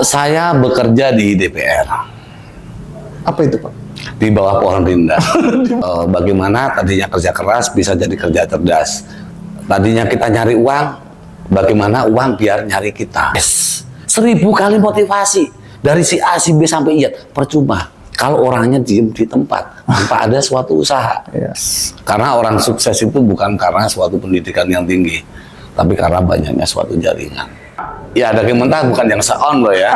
Saya bekerja di DPR. Apa itu, Pak? Di bawah pohon rindang. Bagaimana tadinya kerja keras bisa jadi kerja cerdas. Tadinya kita nyari uang, bagaimana uang biar nyari kita. Yes. 1000 kali motivasi dari si A, si B sampai I, percuma kalau orangnya diem di tempat tanpa ada suatu usaha. Yes. Karena orang sukses itu bukan karena suatu pendidikan yang tinggi, tapi karena banyaknya suatu jaringan. Ya, daging mentah bukan yang seon loh ya.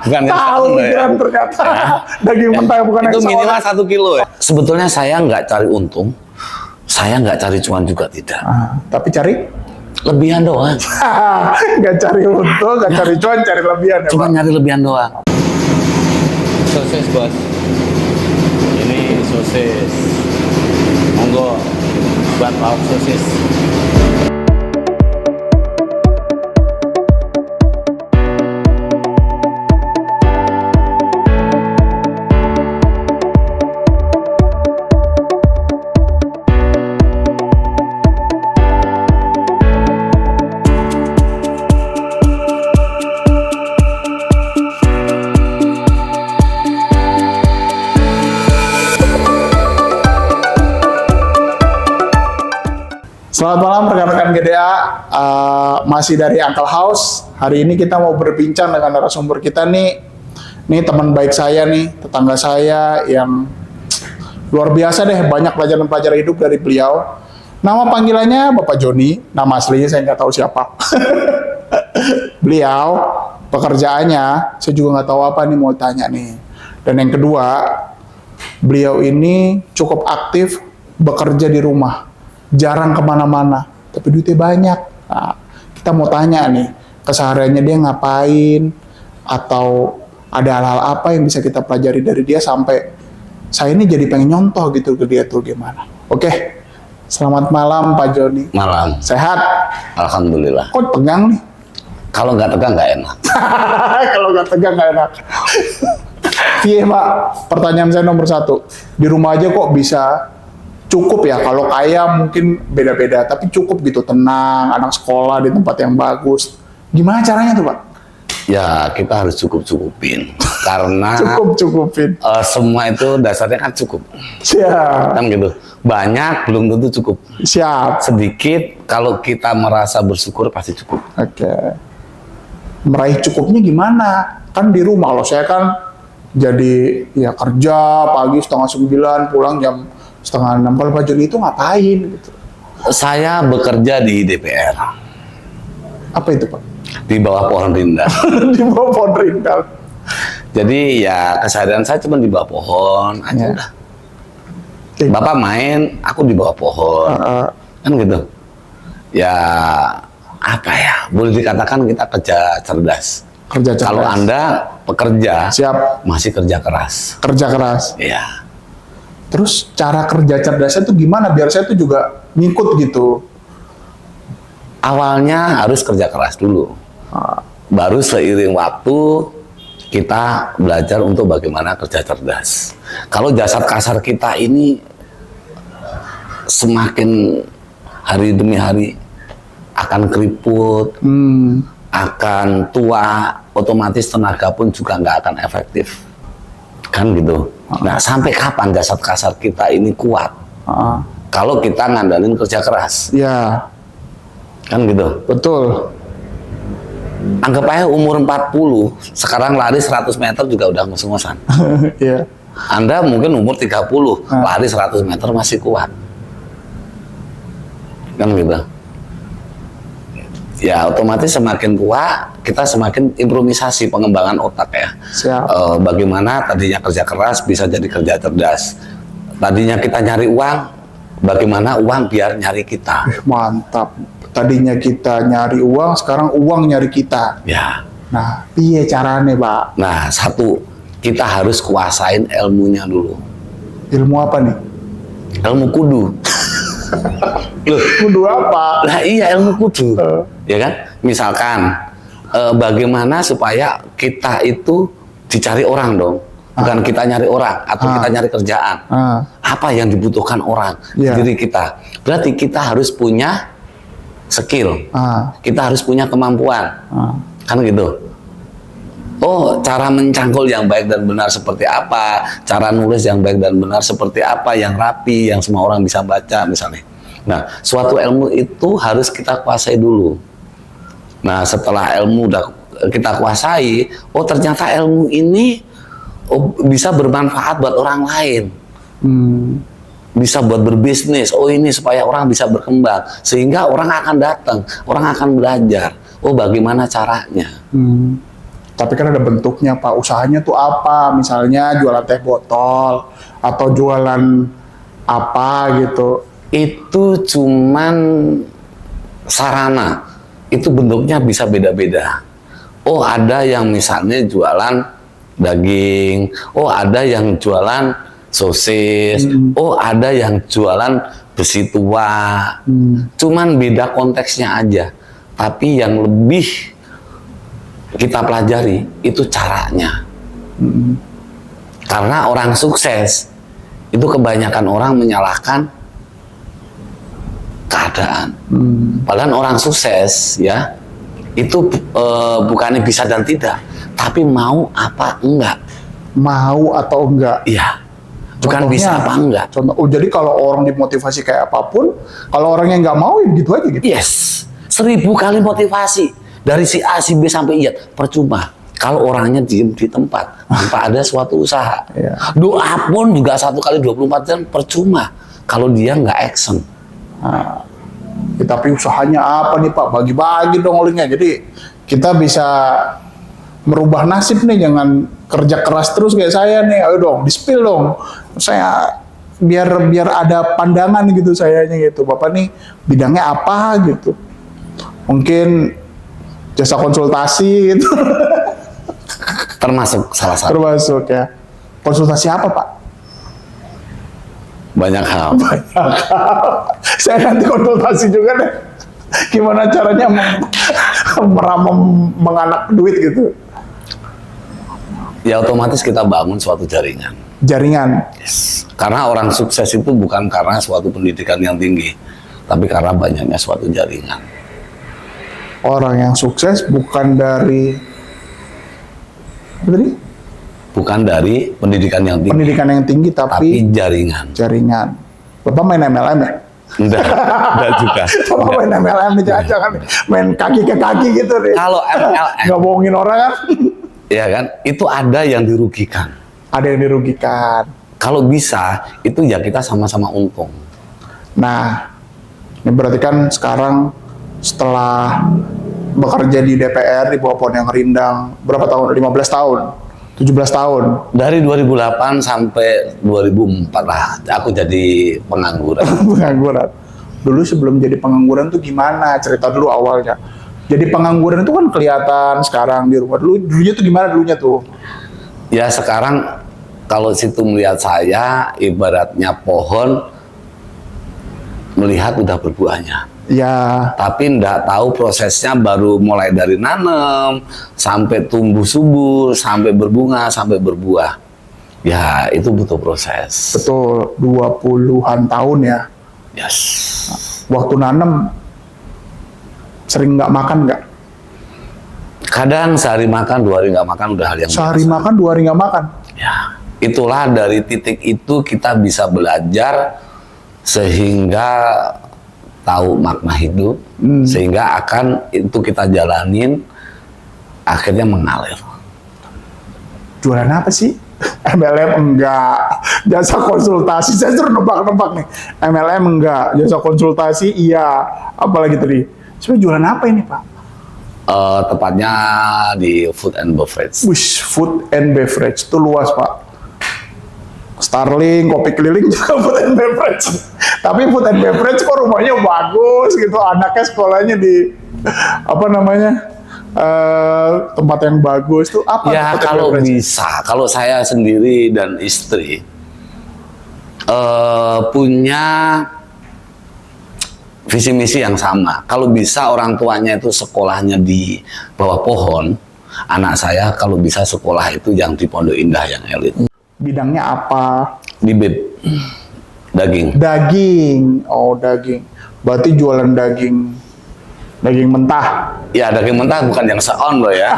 Bukan yang seon loh ya. Ternyata Ya. daging mentah bukan yang Itu seon. minimal 1 kilo ya. Sebetulnya saya nggak cari untung, saya nggak cari cuan juga tidak. Tapi cari Lebihan doang. nggak cari untung, nggak cari cuan, cari lebihan ya, Cuma Pak? nyari lebihan doang. Sosis bos, ini sosis, monggo buat lauk sosis. Selamat malam rekan-rekan GDA, masih dari Uncle House. Hari ini kita mau berbincang dengan narasumber kita nih. Nih teman baik saya nih, tetangga saya yang luar biasa deh, banyak pelajaran-pelajaran hidup dari beliau. Nama panggilannya Bapak Joni, nama aslinya saya nggak tahu siapa. Beliau, pekerjaannya, saya juga nggak tahu apa nih mau tanya nih. Dan yang kedua, beliau ini cukup aktif bekerja di rumah. Jarang kemana-mana, tapi duitnya banyak. Nah, kita mau tanya nih, kesehariannya dia ngapain, atau ada hal-hal apa yang bisa kita pelajari dari dia sampai saya ini jadi pengen nyontoh gitu ke dia tuh gimana. Oke, selamat malam Pak Joni. Malam. Sehat? Alhamdulillah. Kok tegang nih? Kalau nggak tegang nggak enak. Kalau nggak tegang nggak enak. Iya Pak, pertanyaan saya nomor 1. Di rumah aja kok bisa cukup ya, kalau kaya mungkin beda-beda, tapi cukup gitu, tenang, anak sekolah di tempat yang bagus. Gimana caranya tuh Pak? Ya, kita harus cukup-cukupin. Karena Cukup-cukupin. semua itu dasarnya kan cukup. Siap. Kan gitu. Banyak belum tentu cukup. Siap. Sedikit kalau kita merasa bersyukur pasti cukup. Oke. Meraih cukupnya gimana? Kan di rumah, loh saya kan jadi ya kerja pagi 8:30, pulang jam 5:30. Kalau Pak Joni itu ngapain gitu? Saya bekerja di DPR. Apa itu Pak? Di bawah pohon rindang. Di bawah pohon rindang. Jadi ya keseharian saya cuma di bawah pohon aja Ya. udah. Oke. Bapak main, aku di bawah pohon. Kan gitu. Ya apa ya? Boleh dikatakan kita kerja cerdas. Kerja cerdas. Kalau Anda pekerja, Siap. masih kerja keras. Kerja keras. Ya. Terus cara kerja cerdasnya tuh gimana biar saya tuh juga ngikut gitu? Awalnya harus kerja keras dulu. Baru seiring waktu kita belajar untuk bagaimana kerja cerdas. Kalau jasad kasar kita ini semakin hari demi hari akan keriput, akan tua, otomatis tenaga pun juga nggak akan efektif. Kan gitu. Nah, sampai kapan jasad kasar kita ini kuat? Kalau kita ngandalin kerja keras. Ya, Kan gitu. betul. Anggap aja umur 40, sekarang lari 100 meter juga udah ngos-ngosan. Iya. Anda mungkin umur 30, lari 100 meter masih kuat. Kan gitu. Ya otomatis semakin tua, kita semakin improvisasi pengembangan otak ya. Siap. Bagaimana tadinya kerja keras bisa jadi kerja cerdas. Tadinya kita nyari uang, bagaimana uang biar nyari kita. Mantap. Tadinya kita nyari uang, sekarang uang nyari kita. Ya. Nah, piye caranya, Pak? Nah, satu, kita harus kuasain ilmunya dulu. Ilmu apa nih? Ilmu kudu. Loh, Kudu apa? lah iya ilmu kudu. Ya kan? Misalkan bagaimana supaya kita itu dicari orang dong. Bukan kita nyari orang atau kita nyari kerjaan. Apa yang dibutuhkan orang Iya. diri kita. Berarti kita harus punya skill. Ah, Kita harus punya kemampuan. ah. Kan gitu. Oh, cara mencangkul yang baik dan benar seperti apa, cara nulis yang baik dan benar seperti apa, yang rapi, yang semua orang bisa baca misalnya. Nah, suatu ilmu itu harus kita kuasai dulu. Nah, setelah ilmu udah kita kuasai, oh ternyata ilmu ini bisa bermanfaat buat orang lain. Bisa buat berbisnis. Oh, ini supaya orang bisa berkembang. Sehingga orang akan datang, orang akan belajar. Oh, bagaimana caranya? Tapi kan ada bentuknya Pak, usahanya tuh apa? Misalnya jualan teh botol atau jualan apa gitu. Itu cuman sarana. Itu bentuknya bisa beda-beda. Oh, ada yang misalnya jualan daging. Oh, ada yang jualan sosis. Oh, ada yang jualan besi tua. Cuman beda konteksnya aja. Tapi yang lebih kita pelajari itu caranya. Karena orang sukses itu kebanyakan orang menyalahkan keadaan. Padahal orang sukses ya itu bukannya bisa dan tidak, tapi mau apa enggak. Mau atau enggak? Iya. Bukan Contohnya, bisa apa enggak. Contoh, jadi kalau orang dimotivasi kayak apapun, kalau orang yang nggak mau ya gitu aja gitu. Yes. 1000 kali motivasi dari si A, si B sampai Y, percuma kalau orangnya diem di tempat tanpa ada suatu usaha. Iya. Doa pun juga 1 kali 24 jam percuma kalau dia nggak action. Nah, ya, tapi usahanya apa nih Pak? Bagi-bagi dong linknya. Jadi kita bisa merubah nasib nih, jangan kerja keras terus kayak saya nih. Ayo dong, di-spill dong. Saya biar ada pandangan gitu sayanya gitu. Bapak nih bidangnya apa gitu. Mungkin jasa konsultasi gitu. Termasuk salah satu. Termasuk ya. Konsultasi apa Pak? Banyak hal. Saya nanti konsultasi juga deh. Gimana caranya menganak duit gitu. Ya otomatis kita bangun suatu jaringan. Jaringan. Yes. Karena orang sukses itu bukan karena suatu pendidikan yang tinggi, tapi karena banyaknya suatu jaringan. Orang yang sukses bukan dari apa tadi? Bukan dari pendidikan yang tinggi, Pendidikan yang tinggi tapi tapi jaringan. jaringan. Bapak main MLM ya? Enggak juga. Bapak main MLM nih, jangan main kaki ke kaki gitu deh. Kalau MLM, Nggak bohongin orang kan? ya kan, itu ada yang dirugikan. Ada yang dirugikan. Kalau bisa, itu ya kita sama-sama untung. Nah, ini berarti kan sekarang setelah bekerja di DPR di bawah pohon yang rindang, berapa tahun? 15 tahun? 17 tahun? Dari 2008 sampai 2004 lah, aku jadi pengangguran. Pengangguran. Dulu sebelum jadi pengangguran tuh gimana? Cerita dulu awalnya. Jadi pengangguran itu kan kelihatan sekarang di rumah. Dulunya tuh gimana dulunya tuh? Ya sekarang kalau situ melihat saya, ibaratnya pohon melihat udah berbuahnya. Ya, Tapi ndak tahu prosesnya baru mulai dari nanam, sampai tumbuh subur, sampai berbunga, sampai berbuah. Ya itu butuh proses. betul. 20-an tahun ya. Yes. Waktu nanam sering nggak makan nggak? Kadang sehari makan, 2 hari nggak makan udah hal yang Sehari biasa. makan, 2 hari nggak makan. Ya, itulah dari titik itu kita bisa belajar sehingga tahu makna hidup, sehingga akan itu kita jalanin akhirnya mengalir. Jualan apa sih? MLM enggak, jasa konsultasi saya suruh nebak-nebak nih. MLM enggak, jasa konsultasi iya. Apalagi tadi? Sebenarnya jualan apa ini Pak? Tepatnya di food and beverage. Wish, food and beverage itu luas Pak. Starling, kopi keliling juga food and beverage. Tapi food and beverage kok rumahnya bagus gitu, anaknya sekolahnya di apa namanya tempat yang bagus tuh apa? Ya food and kalau beverage? bisa, kalau saya sendiri dan istri punya visi misi yang sama. Kalau bisa orang tuanya itu sekolahnya di bawah pohon, anak saya kalau bisa sekolah itu yang di Pondok Indah yang elit. Bidangnya apa? Di bib daging. Daging. Oh, daging. Berarti jualan daging Daging mentah. Ya daging mentah bukan yang seon loh ya.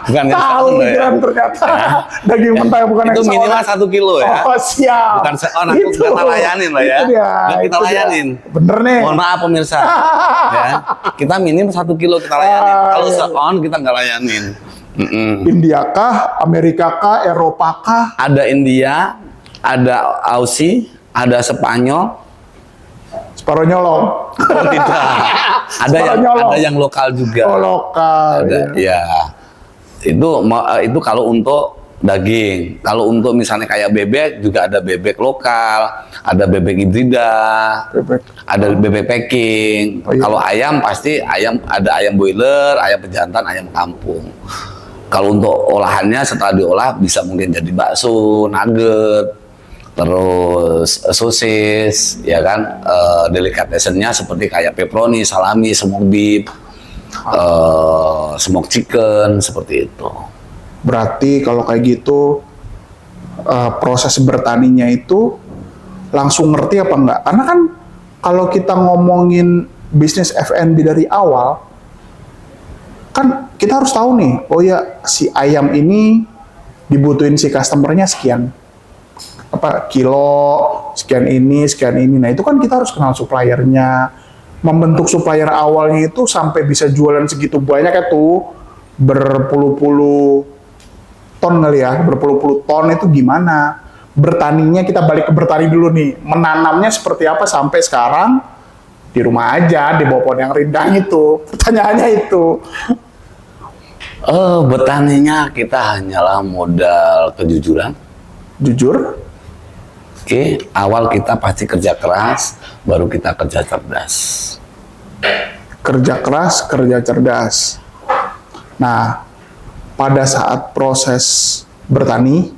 Bukan yang Tahu seon loh ya. pikiran ternyata. Daging Ya, mentah bukan yang itu minimal seorang. 1 kilo ya. Oh siap. Bukan seon, aku kita layanin lah ya. Itu dia, Nggak kita itu dia. layanin. Bener nih. Mohon maaf pemirsa. Ya, kita minim 1 kilo kita layanin. Kalau iya. seon kita nggak layanin. India kah, Amerika kah, Eropa kah? Ada India, ada Aussie, ada Spanyol. Separuh nyolong. Oh tidak. Ada yang lokal juga. Oh lokal. Ada, ya. Itu kalau untuk daging. Kalau untuk misalnya kayak bebek juga ada bebek lokal, ada bebek hibrida, Bebek. ada bebek packing. Oh, iya. Kalau ayam pasti ada ayam boiler, ayam pejantan, ayam kampung. Kalau untuk olahannya setelah diolah bisa mungkin jadi bakso, nugget, terus sosis, ya kan, delicatessennya seperti kayak pepperoni, salami, smoked beef, smoked chicken, seperti itu. Berarti kalau kayak gitu proses bertaninya itu langsung ngerti apa enggak? Karena kan kalau kita ngomongin bisnis F&B dari awal, kan kita harus tahu nih, oh ya si ayam ini dibutuhin si customernya sekian kilo, sekian ini. Nah itu kan kita harus kenal suppliernya, membentuk supplier awalnya itu sampai bisa jualan segitu banyak itu berpuluh-puluh ton kali ya, berpuluh-puluh ton itu gimana? Bertaninya kita balik ke bertani dulu nih, menanamnya seperti apa sampai sekarang di rumah aja di bawah pohon yang rindang itu. Pertanyaannya itu. Bertaninya kita hanyalah modal kejujuran. Jujur, Oke, awal kita pasti kerja keras, baru kita kerja cerdas. kerja keras, kerja cerdas. Nah, pada saat proses bertani,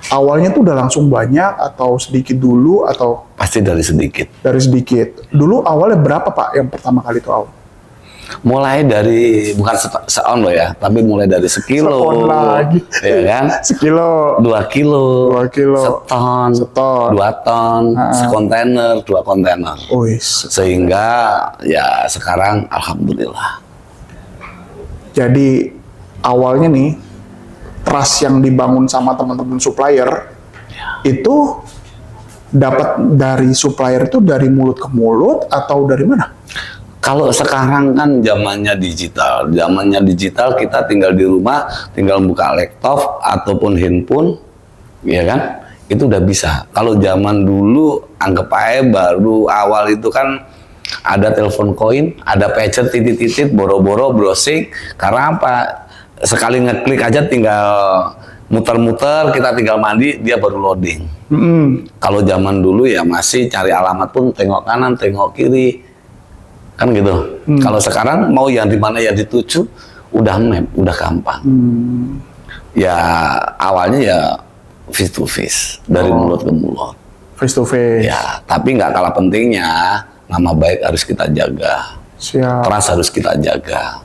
awalnya tuh udah langsung banyak atau sedikit dulu atau Pasti dari sedikit. dari sedikit? Dulu awalnya berapa Pak yang pertama kali itu awal? Mulai dari, bukan seon loh ya, tapi mulai dari sekilo, Seon lagi. ya kan? Sekilo, 2 kilo, 2 kilo, seton, seton. 2 ton, sekontainer, 2 kontainer. Wis. Sehingga ya sekarang alhamdulillah. Jadi awalnya nih trust yang dibangun sama teman-teman supplier itu dapat dari supplier itu dari mulut ke mulut atau dari mana? Kalau sekarang kan zamannya digital kita tinggal di rumah, tinggal buka laptop ataupun handphone, ya kan? Itu udah bisa. Kalau zaman dulu anggap aja baru awal itu kan ada telepon koin, ada pager titit-titit, boro-boro browsing. Karena apa? Sekali ngeklik aja tinggal muter-muter, kita tinggal mandi, dia baru loading. Kalau zaman dulu ya masih cari alamat pun tengok kanan, tengok kiri. Kan gitu. Kalau sekarang mau yang di mana yang dituju udah map, udah gampang. Ya awalnya ya face to face, dari mulut ke mulut. Face to face. Ya, tapi nggak kalah pentingnya nama baik harus kita jaga. Siap. Trust harus kita jaga.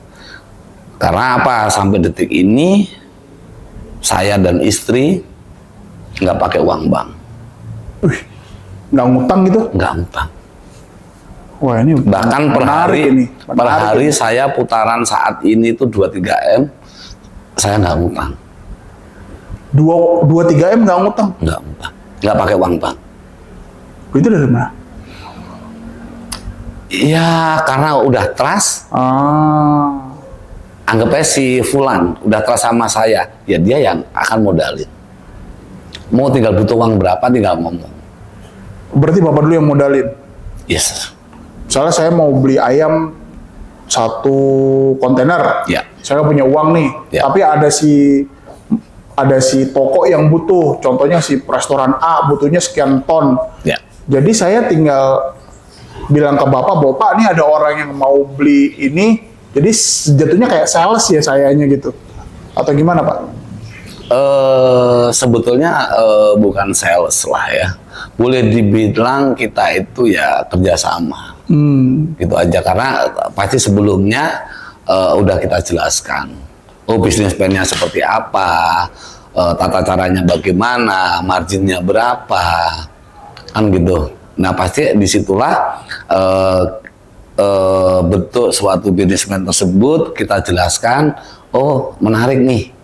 Karena apa? Sampai detik ini saya dan istri nggak pakai uang bank, Nggak ngutang gitu? nggak utang. Wah ini Bahkan per menarik hari, ini. per Menarik hari ini. saya putaran saat ini tuh 2-3 M, saya nggak ngutang, 2-3 M nggak ngutang. nggak pakai uang bank. Itu dari mana? Iya, karena udah trust. Anggap aja si Fulan udah trust sama saya, ya dia yang akan modalin. Mau tinggal butuh uang berapa, tinggal ngomong. Berarti Bapak dulu yang modalin. Yes. Misalnya saya mau beli ayam 1 kontainer. Ya. Saya punya uang nih, Ya. tapi ada si toko yang butuh. Contohnya si restoran A butuhnya sekian ton. Ya. Jadi saya tinggal bilang ke Bapak nih ada orang yang mau beli ini. Jadi jatuhnya kayak sales ya sayanya gitu. Atau gimana Pak? Sebetulnya bukan sales lah ya. Boleh dibilang kita itu ya kerjasama. Gitu aja, karena pasti sebelumnya udah kita jelaskan. Oh, bisnis plan-nya seperti apa, tata caranya bagaimana, marginnya berapa, kan gitu. Nah pasti disitulah bentuk suatu bisnismen tersebut, kita jelaskan, oh menarik nih,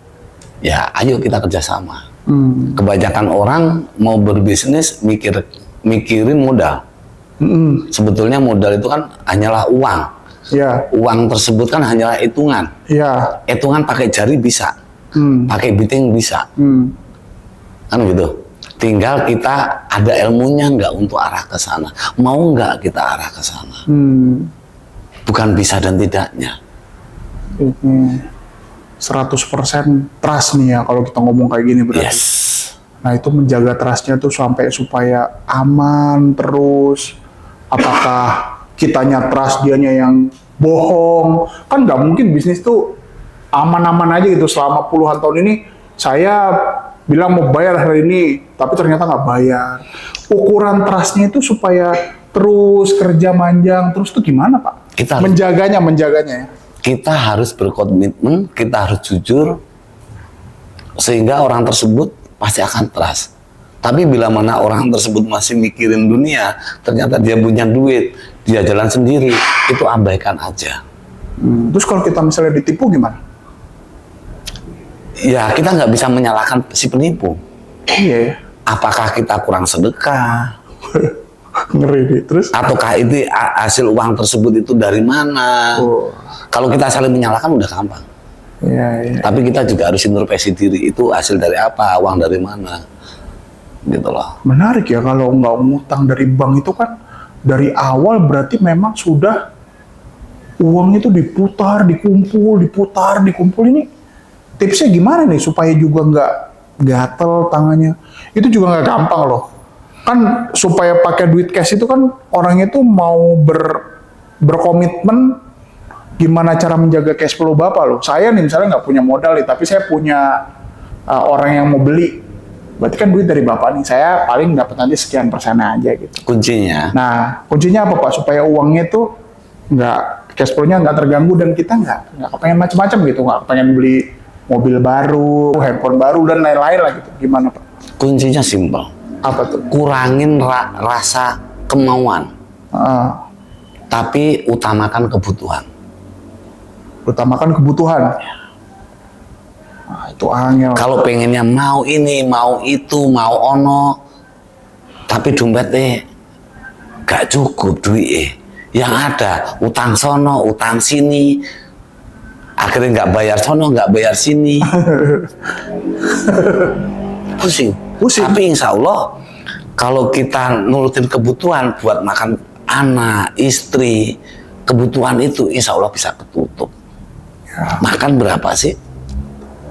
ya ayo kita kerjasama. Kebanyakan orang mau berbisnis mikirin modal. Sebetulnya modal itu kan hanyalah uang. Ya. Uang tersebut kan hanyalah hitungan. Ya. Hitungan pakai jari bisa, pakai biting bisa, kan gitu. Tinggal kita ada ilmunya nggak untuk arah ke sana, mau nggak kita arah ke sana. Bukan bisa dan tidaknya. Ini 100% trust nih ya kalau kita ngomong kayak gini berarti. Yes. Nah itu menjaga trustnya tuh sampai supaya aman terus. Apakah kitanya trust dianya yang bohong? Kan nggak mungkin bisnis tuh aman-aman aja gitu selama puluhan tahun ini. Saya bilang mau bayar hari ini, tapi ternyata nggak bayar. Ukuran trustnya itu supaya terus kerja manjang terus tuh gimana Pak? Kita menjaganya ya. Kita harus berkomitmen, kita harus jujur, sehingga orang tersebut pasti akan trust. Tapi bila mana orang tersebut masih mikirin dunia, ternyata dia punya duit, dia jalan sendiri, itu abaikan aja. Terus kalau kita misalnya ditipu gimana? Ya kita nggak bisa menyalahkan si penipu. Iya ya. Apakah kita kurang sedekah? Ngeri nih. Terus? Ataukah itu hasil uang tersebut itu dari mana? Kalau kita saling menyalahkan udah gampang. Iya, iya. Tapi kita juga harus introspeksi diri, itu hasil dari apa, uang dari mana, gitu loh. Menarik ya kalau nggak ngutang dari bank itu kan dari awal berarti memang sudah uangnya itu diputar, dikumpul ini. Tipsnya gimana nih supaya juga nggak gatel tangannya? Itu juga nggak gampang loh. Kan supaya pakai duit cash itu kan orangnya itu mau berkomitmen gimana cara menjaga cash flow Bapak loh. Saya nih misalnya nggak punya modal nih, tapi saya punya orang yang mau beli. Berarti kan duit dari Bapak nih, saya paling dapat nanti sekian persen aja gitu. Kuncinya, Nah, kuncinya apa Pak? Supaya uangnya itu nggak, cash flow-nya nggak terganggu dan kita nggak kepengen macam-macam gitu, nggak kepengen beli mobil baru, handphone baru dan lain-lain lah gitu. Gimana Pak? kuncinya simpel. Apa tuh? Kurangin rasa kemauan, tapi utamakan kebutuhan. Utamakan kebutuhan. Nah, itu angel. Kalau pengennya mau ini, mau itu, mau ono, tapi dompetnya gak cukup duit. Yang ada utang sono, utang sini, akhirnya nggak bayar sono, nggak bayar sini. Pusing. Tapi insya Allah kalau kita nurutin kebutuhan buat makan anak, istri, kebutuhan itu insya Allah bisa ketutup. Ya. Makan berapa sih?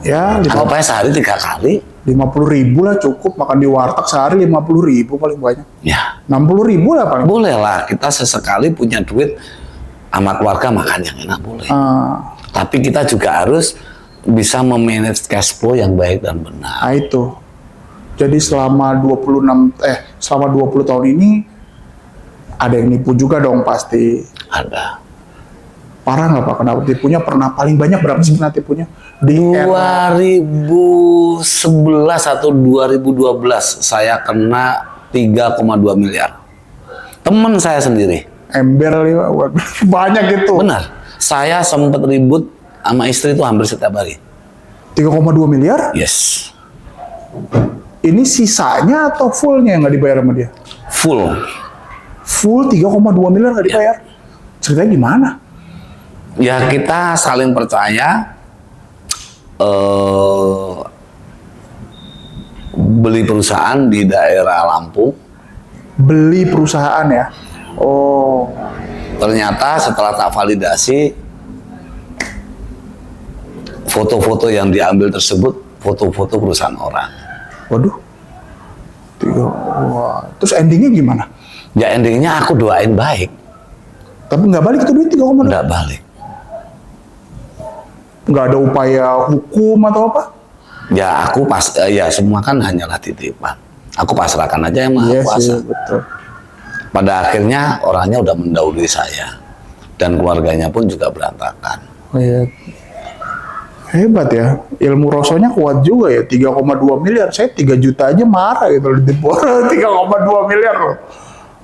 Ya, Anggapnya sehari 3 kali. 50.000 lah cukup, makan di warteg sehari 50.000 paling banyak. Ya, 60.000 lah paling. boleh lah kita sesekali punya duit sama keluarga makan yang enak boleh. Tapi kita juga harus bisa memanage cash flow yang baik dan benar. Nah itu. Jadi selama 20 tahun ini ada yang nipu juga dong pasti. Ada. Parah nggak Pak? Kenapa tipunya? Pernah paling banyak berapa sih pernah tipunya? Di 2011 atau 2012 saya kena 3,2 miliar. Temen saya sendiri. ember ya, banyak gitu. Benar. Saya sempat ribut sama istri itu hampir setiap hari. 3,2 miliar? Yes. Ini sisanya atau fullnya yang nggak dibayar sama dia? Full. Full 3,2 miliar nggak dibayar? Ceritanya gimana? Ya kita saling percaya. Beli perusahaan di daerah Lampung. Beli perusahaan ya? Oh. Ternyata setelah tak validasi, foto-foto yang diambil tersebut foto-foto perusahaan orang. Waduh. Wah. Terus endingnya gimana? Ya endingnya aku doain baik. Tapi nggak balik itu duit 3,2? Nggak balik. Nggak ada upaya hukum atau apa? Ya aku ya semua kan hanyalah titipan. Aku pasrahkan aja yang Maha Kuasa. Iya sih, betul. Pada akhirnya orangnya udah mendahului saya dan keluarganya pun juga berantakan. Oh, iya. Hebat ya, ilmu rosonya kuat juga ya, 3,2 miliar. Saya 3 juta aja marah gitu loh, ditipu 3,2 miliar loh.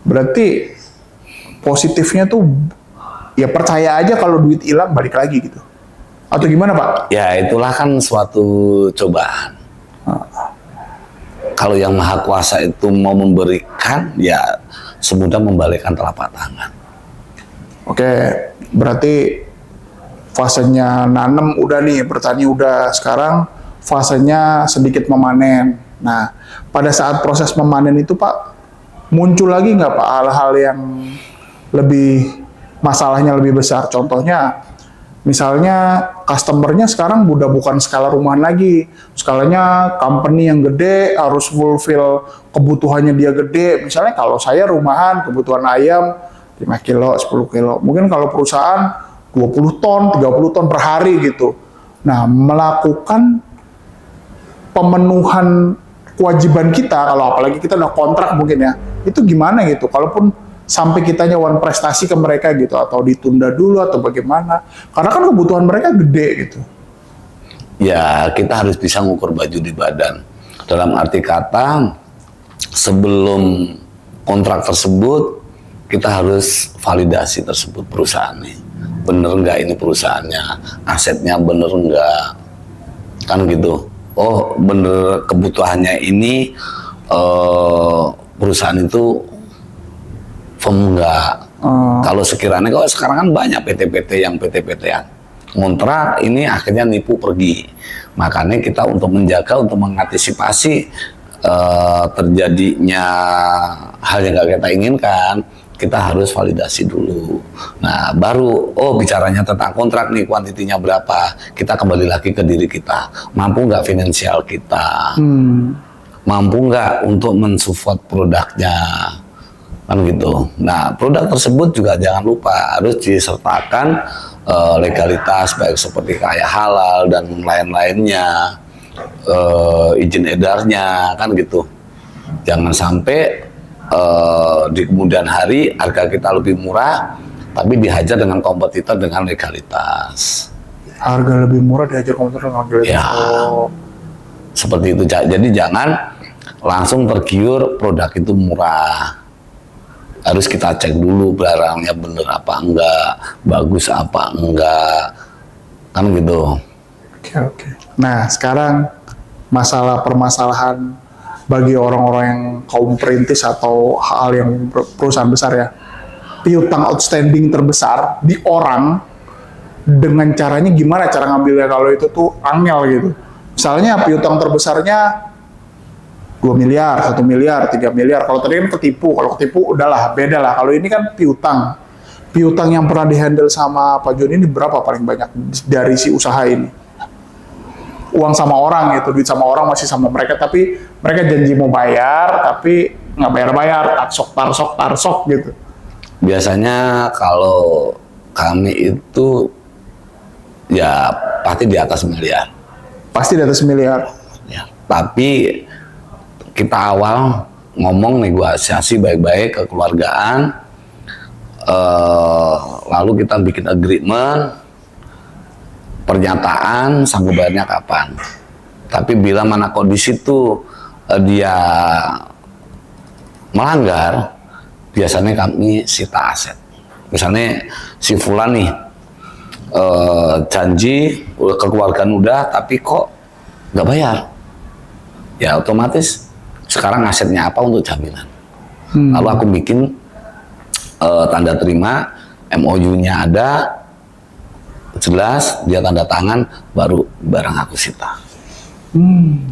Berarti positifnya tuh ya percaya aja kalau duit hilang balik lagi gitu. Atau gimana Pak? Ya itulah kan suatu cobaan. Kalau yang Maha Kuasa itu mau memberikan, ya semudah membalikkan telapak tangan. Oke, berarti fasenya nanam udah nih, bertani udah, sekarang fasenya sedikit memanen. Nah, pada saat proses memanen itu Pak, muncul lagi nggak Pak hal-hal yang masalahnya lebih besar? Contohnya, misalnya customernya sekarang udah bukan skala rumahan lagi, skalanya company yang gede, harus fulfill kebutuhannya dia gede. Misalnya kalau saya rumahan, kebutuhan ayam 5 kilo, 10 kilo. Mungkin kalau perusahaan 20 ton, 30 ton per hari gitu. Nah, melakukan pemenuhan kewajiban kita, kalau apalagi kita udah kontrak mungkin ya, itu gimana gitu? Kalaupun sampai kita nyawan prestasi ke mereka gitu, atau ditunda dulu atau bagaimana, karena kan kebutuhan mereka gede gitu. Ya kita harus bisa ngukur baju di badan. Dalam arti kata, sebelum kontrak tersebut, kita harus validasi tersebut perusahaannya. Bener nggak ini perusahaannya, asetnya bener nggak, kan gitu. Oh bener kebutuhannya ini, perusahaan itu firm enggak. Kalau sekiranya, kalau sekarang kan banyak PT-PT yang ngontrak ini akhirnya nipu pergi. Makanya kita untuk menjaga, untuk mengantisipasi terjadinya hal yang gak kita inginkan, kita harus validasi dulu. Nah baru, oh bicaranya tentang kontrak nih, kuantitinya berapa, kita kembali lagi ke diri kita. Mampu nggak finansial kita? Mampu nggak untuk mensupport produknya? Kan gitu. Nah, produk tersebut juga jangan lupa harus disertakan legalitas, baik seperti kayak halal dan lain-lainnya, izin edarnya, kan gitu. Jangan sampai di kemudian hari harga kita lebih murah, tapi dihajar dengan kompetitor dengan legalitas. Harga lebih murah dihajar kompetitor dengan legalitas. Ya, seperti itu. Jadi jangan langsung tergiur produk itu murah. Harus kita cek dulu barangnya bener apa enggak, bagus apa enggak, kan gitu. Oke. Nah sekarang permasalahan bagi orang-orang yang kaum perintis atau hal yang perusahaan besar ya, piutang outstanding terbesar di orang, dengan caranya gimana cara ngambilnya kalau itu tuh angel gitu. Misalnya piutang terbesarnya 2 miliar, 1 miliar, 3 miliar. Kalau tadi kan ketipu, kalau ketipu udahlah, beda lah. Kalau ini kan piutang. Piutang yang pernah dihandle sama Pak Joni ini berapa paling banyak dari si usaha ini? Uang sama orang gitu, duit sama orang masih sama mereka, tapi mereka janji mau bayar, tapi nggak bayar-bayar, tarsok gitu. Biasanya kalau kami itu ya pasti di atas miliar. Pasti di atas miliar. Ya, tapi kita awal ngomong negosiasi baik-baik kekeluargaan, lalu kita bikin agreement, pernyataan sanggup bayarnya kapan. Tapi bila mana kondisi itu dia melanggar, biasanya kami sita aset. Misalnya si Fulan nih janji kekeluargaan udah, tapi kok nggak bayar, ya otomatis sekarang asetnya apa untuk jaminan. Lalu aku bikin tanda terima, MOU-nya ada, jelas, dia tanda tangan, baru barang aku sita.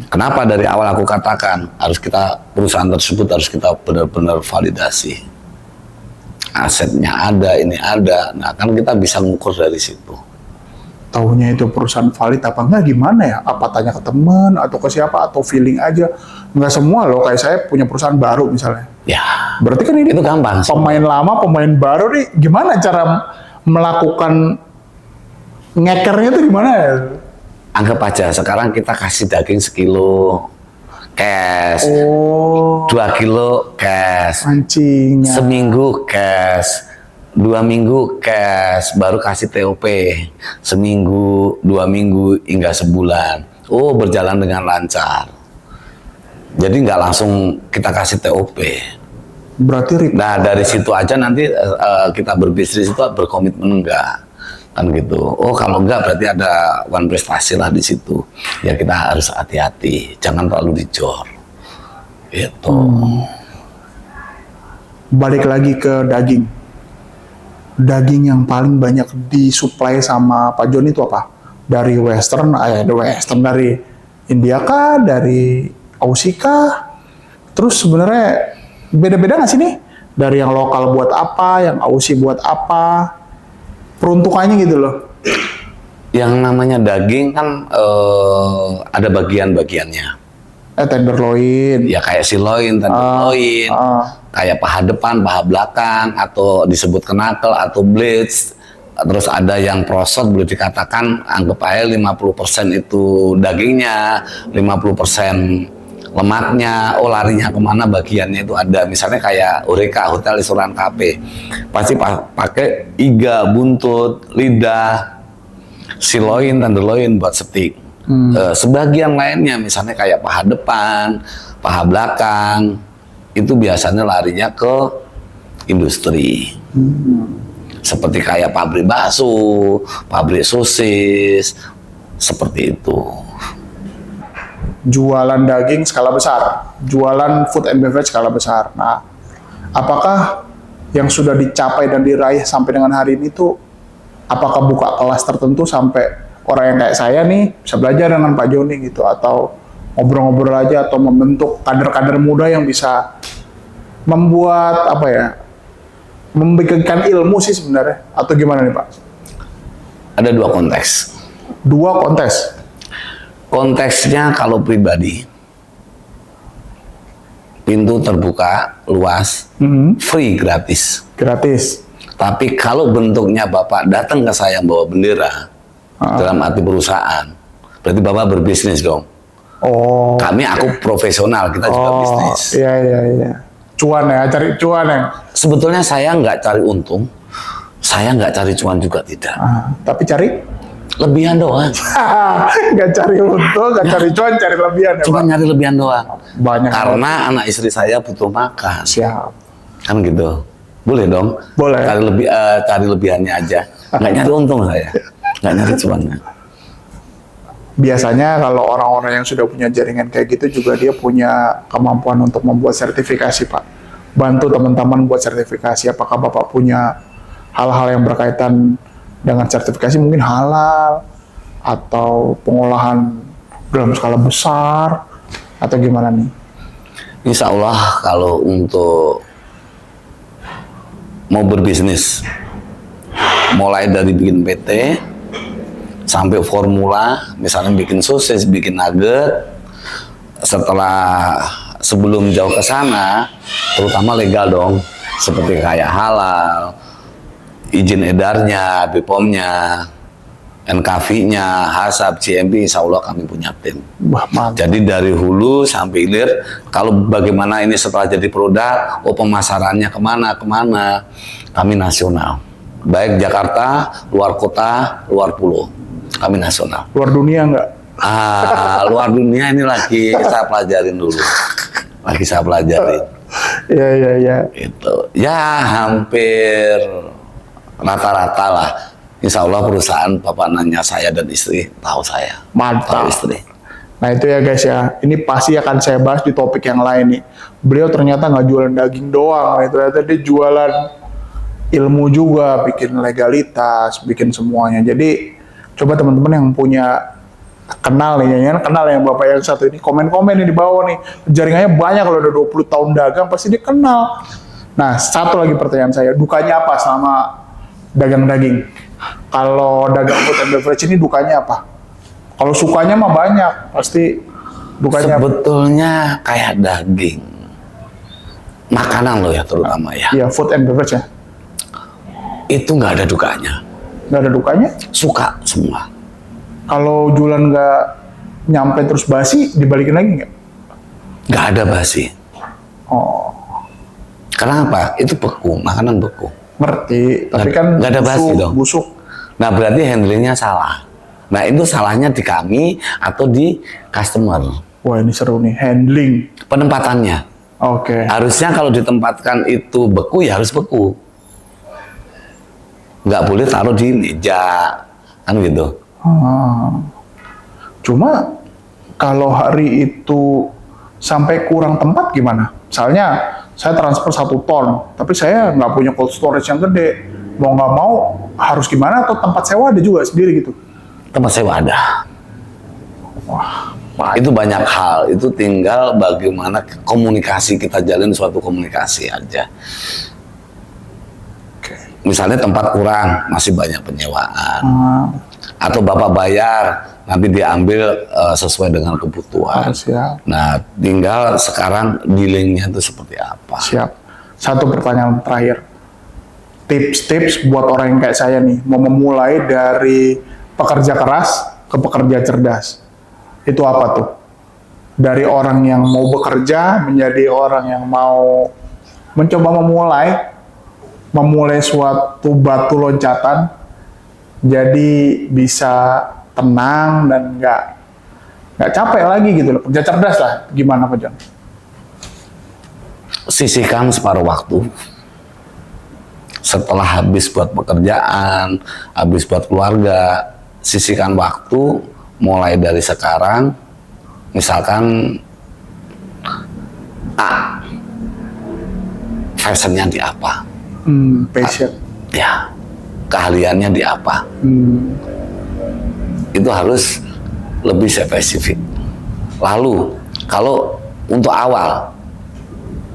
Kenapa dari awal aku katakan perusahaan tersebut harus kita benar-benar validasi. Asetnya ada, ini ada. Nah kan kita bisa mengukur dari situ. Taunya itu perusahaan valid apa enggak gimana ya? Apa tanya ke teman atau ke siapa atau feeling aja? Enggak semua loh, kayak saya punya perusahaan baru misalnya. Ya. Berarti kan ini itu gampang. Pemain lama, pemain baru nih, gimana cara melakukan ngekernya itu gimana ya? Anggap aja sekarang kita kasih daging 1 kilo cash, 2 kilo cash, Mancing. seminggu cash, 2 minggu cash, baru kasih TOP, seminggu, 2 minggu, hingga sebulan. Oh berjalan dengan lancar. Jadi nggak langsung kita kasih TOP. Berarti Nah dari situ aja nanti kita berbisnis itu berkomitmen enggak kan gitu. Oh kalau enggak berarti ada one prestasi lah di situ. Ya kita harus hati-hati, jangan terlalu dijor. Gitu. Balik lagi ke daging. Daging yang paling banyak disuplai sama Pak Joni itu apa? Dari Western, dari India kah, dari Aussie kah? Terus sebenarnya beda-beda nggak sih nih? Dari yang lokal buat apa, yang Aussie buat apa? Peruntukannya gitu loh. Yang namanya daging kan ada bagian-bagiannya. Tenderloin. Ya kayak siloin, tenderloin, kayak paha depan, paha belakang, atau disebut knuckle atau blades. Terus ada yang prosot, boleh dikatakan anggap aja 50% itu dagingnya, 50% lemaknya. Oh larinya kemana bagiannya itu ada. Misalnya kayak Eureka, Hotel Restoran Cafe, pasti pakai iga, buntut, lidah, siloin, tenderloin buat steak. Sebagian lainnya misalnya kayak paha depan, paha belakang, itu biasanya larinya ke industri. Seperti kayak pabrik bakso, pabrik sosis, seperti itu. Jualan daging skala besar, jualan food and beverage skala besar. Nah, apakah yang sudah dicapai dan diraih sampai dengan hari ini tuh, apakah buka kelas tertentu sampai orang yang kayak saya nih bisa belajar dengan Pak Joni gitu, atau ngobrol-ngobrol aja, atau membentuk kader-kader muda yang bisa membuat apa ya, membagikan ilmu sih sebenarnya, atau gimana nih Pak? Ada dua konteks. Dua kontes. Konteksnya kalau pribadi, pintu terbuka luas, free, gratis. Gratis. Tapi kalau bentuknya Bapak datang ke saya bawa bendera, dalam arti perusahaan, berarti Bapak berbisnis dong. Oh. Aku profesional, kita juga bisnis. Iya. Cuan ya, cari cuan ya. Sebetulnya saya nggak cari untung, saya nggak cari cuan juga tidak. Tapi cari? Lebihan doang. Nggak cari untung, nggak cari cuan, cari lebihan ya Cuma Pak? nyari lebihan doang. Banyak. Karena anak istri saya butuh makan. Siap. Kan gitu. Boleh dong? Boleh. Cari lebihannya aja. Nggak nyari untung saya. Nggak nyari cuannya. Biasanya kalau orang-orang yang sudah punya jaringan kayak gitu juga dia punya kemampuan untuk membuat sertifikasi Pak. Bantu teman-teman buat sertifikasi. Apakah Bapak punya hal-hal yang berkaitan dengan sertifikasi, mungkin halal atau pengolahan dalam skala besar atau gimana nih? Insya Allah kalau untuk mau berbisnis, mulai dari bikin PT sampai formula, misalnya bikin sosis, bikin nugget, sebelum jauh ke sana, terutama legal dong, seperti kayak halal, izin edarnya, BPOM-nya, NKV-nya, HACCP, GMP, insya Allah kami punya tim. Wah, mantap. Jadi dari hulu sampai hilir, kalau bagaimana ini setelah jadi produk, pemasarannya kemana, kami nasional. Baik Jakarta, luar kota, luar pulau, kami nasional. Luar dunia nggak? Luar dunia ini lagi saya pelajarin dulu. Lagi saya pelajarin. Iya. Itu. Ya hampir rata-rata lah. Insya Allah perusahaan Bapak nanya saya dan istri, tahu saya. Mantap. Tahu istri. Nah itu ya guys ya, ini pasti akan saya bahas di topik yang lain nih. Beliau ternyata nggak jualan daging doang, ternyata dia jualan ilmu juga, bikin legalitas, bikin semuanya. Jadi coba teman-teman yang punya kenal nih, kenal yang Bapak yang satu ini, komen-komen nih di bawah nih. Jaringannya banyak, kalau udah 20 tahun dagang pasti dia kenal. Nah satu lagi pertanyaan saya, dukanya apa selama dagang daging? Kalau dagang food and beverage ini dukanya apa? Kalau sukanya mah banyak, pasti dukanya Sebetulnya kayak daging. Makanan loh ya terutama ya. Iya, food and beverage ya. Itu nggak ada dukanya. Nggak ada dukanya. Suka semua. Kalau jualan nggak nyampe terus basi, dibalikin lagi nggak? Nggak ada basi. Oh, Kenapa? Itu beku, makanan beku. ngerti. Tapi Nggak- kan nggak ada basi dong. busuk. Nah berarti handlingnya salah. Nah itu salahnya di kami atau di customer. Wah ini seru nih, handling. Penempatannya. Oke. Harusnya kalau ditempatkan itu beku ya harus beku. Nggak boleh taruh di meja, kan gitu. Cuma kalau hari itu sampai kurang tempat gimana? Misalnya saya transfer 1 ton, tapi saya nggak punya cold storage yang gede. Mau nggak mau harus gimana? Atau tempat sewa ada juga sendiri gitu? Tempat sewa ada. Wah, Itu banyak hal. Itu tinggal bagaimana komunikasi kita jalin suatu komunikasi aja. oke. Misalnya tempat kurang, masih banyak penyewaan. Atau Bapak bayar, nanti diambil sesuai dengan kebutuhan. Siap. Nah, tinggal sekarang dealingnya itu seperti apa. Siap. Satu pertanyaan terakhir. Tips-tips buat orang yang kayak saya nih, mau memulai dari pekerja keras ke pekerja cerdas. Itu apa tuh? Dari orang yang mau bekerja menjadi orang yang mau mencoba memulai suatu batu loncatan, jadi bisa tenang dan nggak capek lagi gitu loh. Kerja cerdas lah. Gimana Pak John? Sisihkan separuh waktu. Setelah habis buat pekerjaan, habis buat keluarga, sisihkan waktu mulai dari sekarang. Misalkan fashionnya di apa? Passion. Ya, keahliannya di apa? Itu harus lebih spesifik. Lalu, kalau untuk awal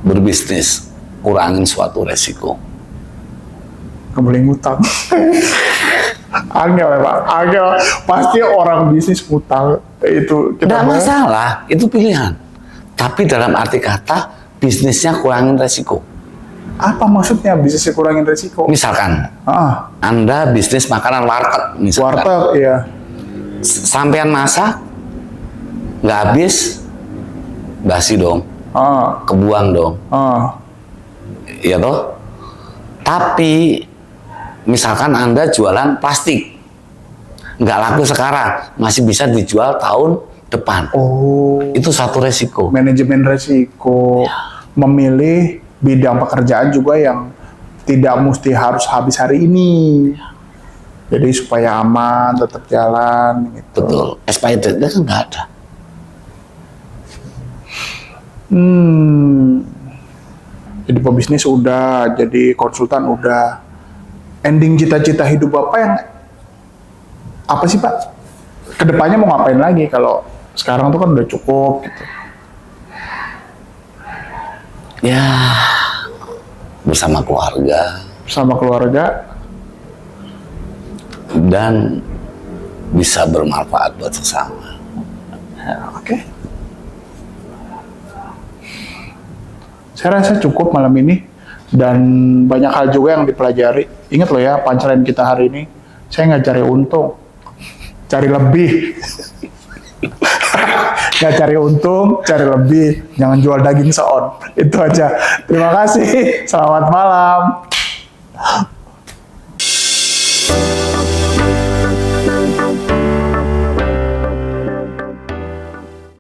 berbisnis, kurangin suatu resiko. Kembali ngutang. Angel ya Pak, angel. Pasti orang bisnis ngutang itu Tidak masalah, itu pilihan. Tapi dalam arti kata, bisnisnya kurangin resiko. Apa maksudnya bisnisnya kurangin resiko? Misalkan, Anda bisnis makanan warteg, misalkan. Warteg, iya. Sampean masak, nggak habis, basi dong, kebuang dong. Iya toh? Tapi, misalkan Anda jualan plastik, nggak laku sekarang, masih bisa dijual tahun depan. Itu satu resiko. Manajemen resiko. Memilih bidang pekerjaan juga yang tidak mesti harus habis hari ini. Jadi supaya aman, tetap jalan gitu. Betul. Expired date-nya kan nggak ada. Jadi pebisnis udah, jadi konsultan udah. Ending cita-cita hidup Bapak yang apa sih Pak? Kedepannya mau ngapain lagi kalau sekarang tuh kan udah cukup gitu. Ya, bersama keluarga. Bersama keluarga. Dan bisa bermanfaat buat sesama. Oke. Saya rasa cukup malam ini. Dan banyak hal juga yang dipelajari. Ingat loh ya, punchline kita hari ini, saya nggak cari untung, cari lebih. Nggak cari untung, cari lebih. Jangan jual daging seon. Itu aja. Terima kasih. Selamat malam.